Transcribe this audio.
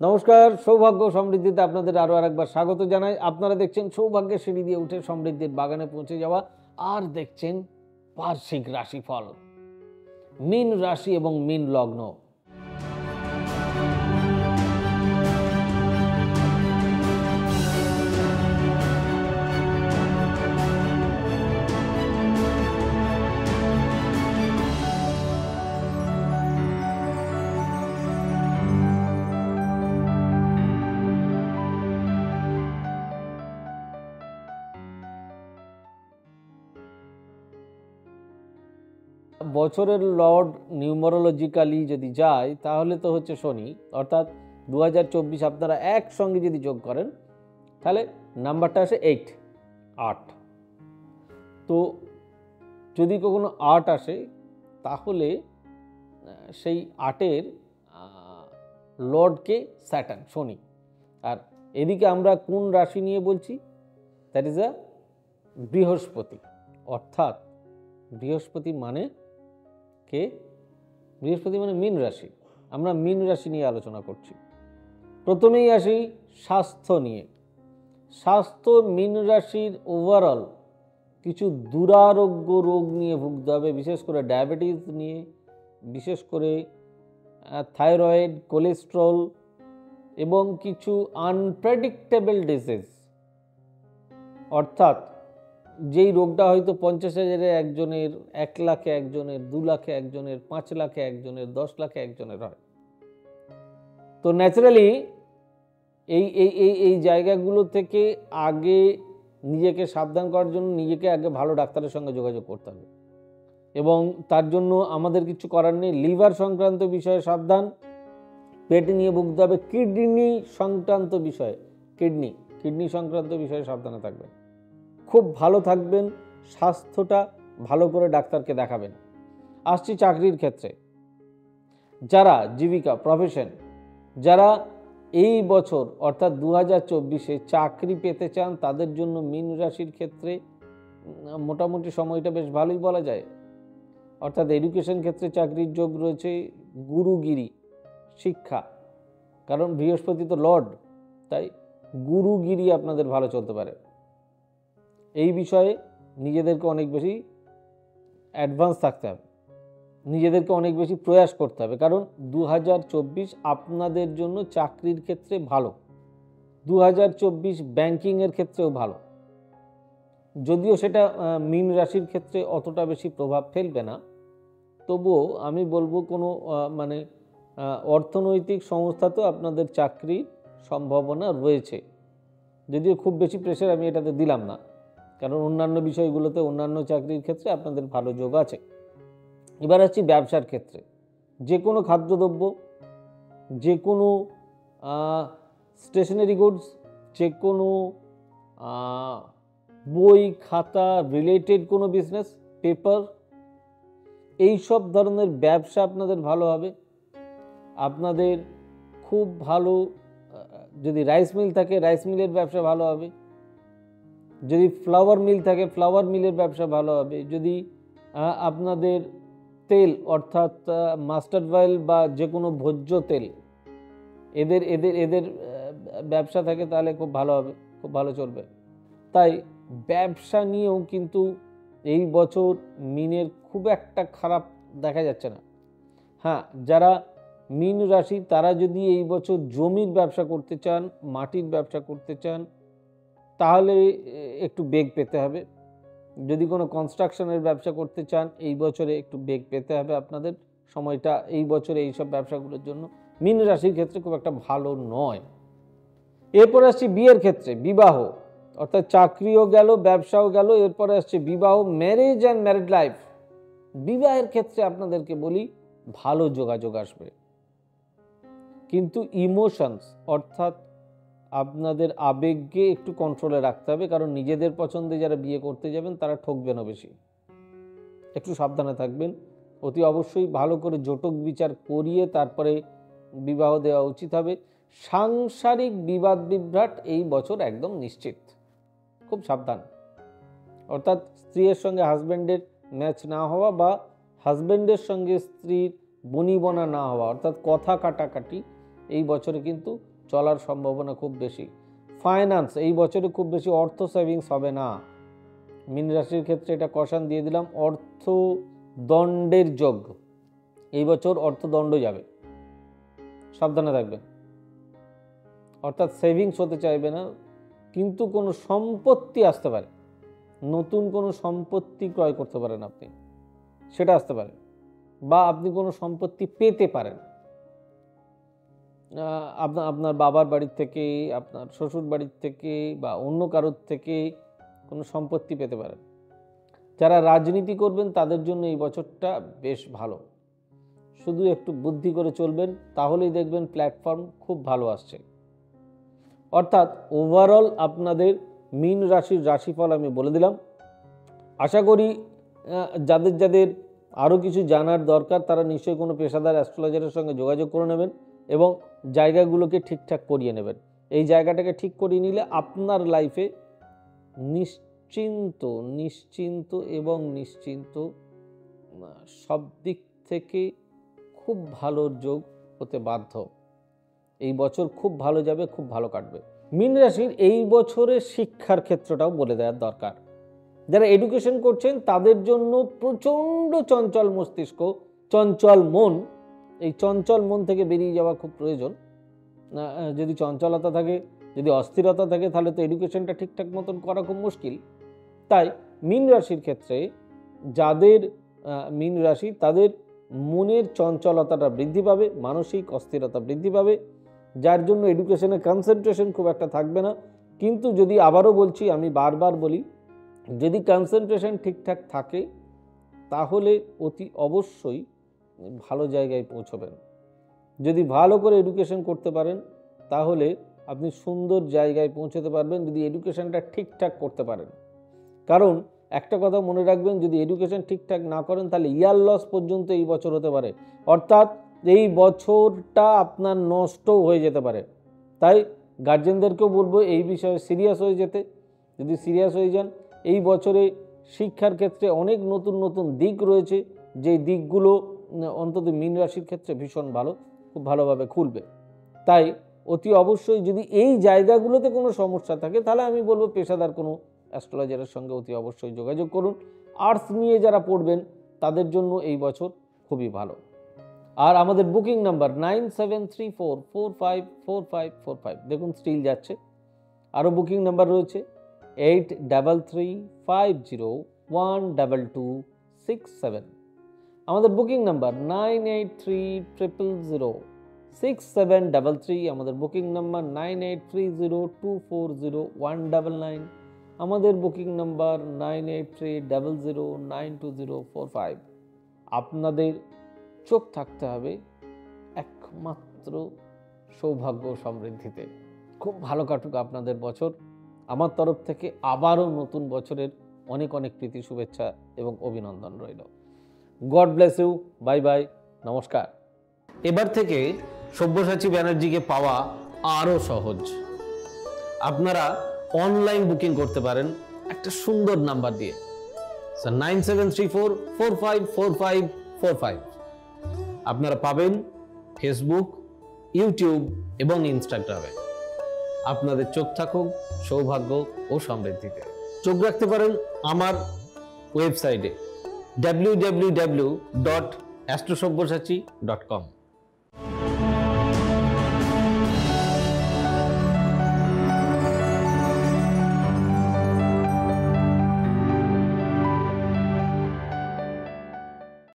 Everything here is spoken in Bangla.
নমস্কার, সৌভাগ্য সমৃদ্ধিতে আপনাদের আরও আরেকবার স্বাগত জানাই। আপনারা দেখছেন সৌভাগ্যের সিঁড়ি দিয়ে উঠে সমৃদ্ধির বাগানে পৌঁছে যাওয়া, আর দেখছেন বার্ষিক রাশিফল, মীন রাশি এবং মীন লগ্ন। বছরের লর্ড নিউমারোলজিক্যালি যদি যায় তাহলে তো হচ্ছে শনি, অর্থাৎ 2024 আপনারা একসঙ্গে যদি যোগ করেন তাহলে নাম্বারটা আসে 8। তো যদি কখনো 8 আসে তাহলে সেই 8-এর লর্ডকে স্যাটার্ন, শনি। আর এদিকে আমরা কোন রাশি নিয়ে বলছি? দ্যাট ইজ আ বৃহস্পতি। অর্থাৎ বৃহস্পতি মানে কে? বৃহস্পতি মানে মীন রাশি। আমরা মীন রাশি নিয়ে আলোচনা করছি। প্রথমেই আসি স্বাস্থ্য নিয়ে। স্বাস্থ্য, মীন রাশির ওভারঅল কিছু দুরারোগ্য রোগ নিয়ে ভুগতে হবে, বিশেষ করে ডায়াবেটিস নিয়ে, বিশেষ করে থাইরয়েড, কোলেস্ট্রল এবং কিছু আনপ্রেডিক্টেবল ডিজিজ। অর্থাৎ যেই রোগটা হয়তো 50,000-এ একজনের, 1 লাখে একজনের, 2 লাখে একজনের, 5 লাখে একজনের, 10 লাখে একজনের হয়। তো ন্যাচারালি এই এই এই এই জায়গাগুলো থেকে আগে নিজেকে সাবধান করার জন্য নিজেকে আগে ভালো ডাক্তারের সঙ্গে যোগাযোগ করতে হবে, এবং তার জন্য আমাদের কিছু করার নেই। লিভার সংক্রান্ত বিষয়ে সাবধান, পেট নিয়ে ভুগতে হবে। কিডনি সংক্রান্ত বিষয়ে, কিডনি সংক্রান্ত বিষয়ে সাবধানে থাকবেন, খুব ভালো থাকবেন, স্বাস্থ্যটা ভালো করে ডাক্তারকে দেখাবেন। আসছি চাকরির ক্ষেত্রে। যারা জীবিকা, প্রফেশন, যারা এই বছর অর্থাৎ 2024-এ চাকরি পেতে চান তাদের জন্য মীন রাশির ক্ষেত্রে মোটামুটি সময়টা বেশ ভালোই বলা যায়। অর্থাৎ এডুকেশন ক্ষেত্রে চাকরির যোগ রয়েছে। গুরুগিরি, শিক্ষা, কারণ বৃহস্পতি তো লর্ড, তাই গুরুগিরি আপনাদের ভালো চলতে পারে। এই বিষয়ে নিজেদেরকে অনেক বেশি অ্যাডভান্স থাকতে হবে, নিজেদেরকে অনেক বেশি প্রয়াস করতে হবে, কারণ 2024 আপনাদের জন্য চাকরির ক্ষেত্রে ভালো। 2024 ব্যাংকিংয়ের ক্ষেত্রেও ভালো, যদিও সেটা মীন রাশির ক্ষেত্রে অতটা বেশি প্রভাব ফেলবে না। তবুও আমি বলবো কোনো অর্থনৈতিক সংস্থাতেও আপনাদের চাকরির সম্ভাবনা রয়েছে, যদিও খুব বেশি প্রেশার আমি এটাতে দিলাম না, কারণ অন্যান্য বিষয়গুলোতে, অন্যান্য চাকরির ক্ষেত্রে আপনাদের ভালো যোগ আছে। এবার আসছি ব্যবসার ক্ষেত্রে। যে কোনো খাদ্যদ্রব্য, যে কোনো স্টেশনারি গুডস, যে কোনো বই খাতা রিলেটেড কোনো বিজনেস, পেপার, এই সব ধরনের ব্যবসা আপনাদের ভালো হবে। আপনাদের খুব ভালো, যদি রাইস মিল থাকে রাইস মিলের ব্যবসা ভালো হবে, যদি ফ্লাওয়ার মিল থাকে ফ্লাওয়ার মিলের ব্যবসা ভালো হবে, যদি আপনাদের তেল অর্থাৎ মাস্টার্ড অয়েল বা যে কোনো ভোজ্য তেল এদের এদের এদের ব্যবসা থাকে তাহলে খুব ভালো হবে, খুব ভালো চলবে। তাই ব্যবসা নিয়েও কিন্তু এই বছর মিনের খুব একটা খারাপ দেখা যাচ্ছে না। হ্যাঁ, যারা মীন রাশি তারা যদি এই বছর জমির ব্যবসা করতে চান, মাটির ব্যবসা করতে চান, তাহলে একটু বেগ পেতে হবে। যদি কোনো কনস্ট্রাকশনের ব্যবসা করতে চান এই বছরে একটু বেগ পেতে হবে। আপনাদের সময়টা এই বছরে এইসব ব্যবসাগুলোর জন্য মীন রাশির ক্ষেত্রে খুব একটা ভালো নয়। এরপর আসছে বিয়ের ক্ষেত্রে, বিবাহ, অর্থাৎ চাকরিও গেল, ব্যবসাও গেল, এরপরে আসছে বিবাহ, ম্যারেজ অ্যান্ড ম্যারিড লাইফ। বিবাহের ক্ষেত্রে আপনাদেরকে বলি ভালো যোগাযোগ আসবে, কিন্তু ইমোশনস অর্থাৎ আপনাদের আবেগকে একটু কন্ট্রোলে রাখতে হবে, কারণ নিজেদের পছন্দে যারা বিয়ে করতে যাবেন তারা ঠকবেনও বেশি, একটু সাবধানে থাকবেন। অতি অবশ্যই ভালো করে জটক বিচার করিয়ে তারপরে বিবাহ দেওয়া উচিত হবে। সাংসারিক বিবাদ বিভ্রাট এই বছর একদম নিশ্চিত, খুব সাবধান। অর্থাৎ স্ত্রীর সঙ্গে হাজব্যান্ডের ম্যাচ না হওয়া বা হাজব্যান্ডের সঙ্গে স্ত্রীর বনিবনা না হওয়া, অর্থাৎ কথা কাটাকাটি এই বছরে কিন্তু চলার সম্ভাবনা খুব বেশি। ফাইন্যান্স, এই বছরে খুব বেশি অর্থ সেভিংস হবে না। মীন রাশির ক্ষেত্রে এটা কষান দিয়ে দিলাম, অর্থদণ্ডের যোগ। এই বছর অর্থদণ্ড যাবে, সাবধানে থাকবেন। অর্থাৎ সেভিংস হতে চাইবে না, কিন্তু কোনো সম্পত্তি আসতে পারে, নতুন কোনো সম্পত্তি ক্রয় করতে পারেন আপনি, সেটা আসতে পারে, বা আপনি কোনো সম্পত্তি পেতে পারেন। আপনার বাবার বাড়ির থেকে, আপনার শ্বশুর বাড়ির থেকে, বা অন্য কারোর থেকে কোনো সম্পত্তি পেতে পারেন। যারা রাজনীতি করবেন তাদের জন্য এই বছরটা বেশ ভালো, শুধু একটু বুদ্ধি করে চলবেন, তাহলেই দেখবেন প্ল্যাটফর্ম খুব ভালো আসছে। অর্থাৎ ওভারঅল আপনাদের মীন রাশির রাশিফল আমি বলে দিলাম। আশা করি যাদের যাদের আরও কিছু জানার দরকার তারা নিশ্চয়ই কোনো পেশাদার অ্যাস্ট্রোলজারের সঙ্গে যোগাযোগ করে নেবেন এবং জায়গাগুলোকে ঠিকঠাক করিয়ে নেবেন। এই জায়গাটাকে ঠিক করিয়ে নিলে আপনার লাইফে নিশ্চিন্ত এবং নিশ্চিন্ত সব দিক থেকে খুব ভালো যোগ হতে বাধ্য। এই বছর খুব ভালো যাবে, খুব ভালো কাটবে। মীন রাশির এই বছরের শিক্ষার ক্ষেত্রটাও বলে দেওয়ার দরকার। যারা এডুকেশন করছেন তাদের জন্য প্রচণ্ড চঞ্চল মস্তিষ্ক, চঞ্চল মন, এই চঞ্চল মন থেকে বেরিয়ে যাওয়া খুব প্রয়োজন। যদি চঞ্চলতা থাকে, যদি অস্থিরতা থাকে, তাহলে তো এডুকেশনটা ঠিকঠাক মতন করা খুব মুশকিল। তাই মীন রাশির ক্ষেত্রে যাদের মীন রাশি, তাদের মনের চঞ্চলতাটা বৃদ্ধি পাবে, মানসিক অস্থিরতা বৃদ্ধি পাবে, যার জন্য এডুকেশনে কনসেন্ট্রেশন খুব একটা থাকবে না। কিন্তু যদি, আবারও বলছি, আমি বারবার বলি, যদি কনসেন্ট্রেশন ঠিকঠাক থাকে তাহলে অতি অবশ্যই ভালো জায়গায় পৌঁছবেন। যদি ভালো করে এডুকেশন করতে পারেন তাহলে আপনি সুন্দর জায়গায় পৌঁছতে পারবেন, যদি এডুকেশনটা ঠিকঠাক করতে পারেন। কারণ একটা কথা মনে রাখবেন, যদি এডুকেশন ঠিকঠাক না করেন তাহলে ইয়ার লস পর্যন্ত এই বছর হতে পারে, অর্থাৎ এই বছরটা আপনার নষ্ট হয়ে যেতে পারে। তাই গার্জেনদেরকেও বলবো এই বিষয়ে সিরিয়াস হয়ে যেতে। যদি সিরিয়াস হয়ে যান, এই বছরে শিক্ষার ক্ষেত্রে অনেক নতুন নতুন দিক রয়েছে, যে দিকগুলো অন্তত মীন রাশির ক্ষেত্রে ভীষণ ভালো, খুব ভালোভাবে খুলবে। তাই অতি অবশ্যই যদি এই জায়গাগুলোতে কোনো সমস্যা থাকে তাহলে আমি বলবো পেশাদার কোনো অ্যাস্ট্রোলজারের সঙ্গে অতি অবশ্যই যোগাযোগ করুন। আর্টস নিয়ে যারা পড়বেন তাদের জন্য এই বছর খুবই ভালো। আর আমাদের বুকিং নাম্বার 9734454545, দেখুন স্টিল যাচ্ছে। আরও বুকিং নাম্বার রয়েছে 8335012267। আমাদের বুকিং নাম্বার 9830006733। আমাদের বুকিং নাম্বার 9830240199। আমাদের বুকিং নাম্বার 9830092045। আপনাদের চোখ থাকতে হবে একমাত্র সৌভাগ্য সমৃদ্ধিতে। খুব ভালো কাটুক আপনাদের বছর। আমার তরফ থেকে আবারও নতুন বছরের অনেক অনেক প্রীতি, শুভেচ্ছা এবং অভিনন্দন রইল। God bless you. Bye bye, নমস্কার। এবার থেকে সব্যসাচী ব্যানার্জিকে পাওয়া আরও সহজ। আপনারা অনলাইন বুকিং করতে পারেন একটা সুন্দর নাম্বার দিয়ে, 9734454545। আপনারা পাবেন ফেসবুক, ইউটিউব এবং ইনস্টাগ্রামে। আপনাদের চোখ থাকুক সৌভাগ্য ও সমৃদ্ধিতে। চোখ রাখতে পারেন আমার ওয়েবসাইটে www.astrosabbyasachi.com।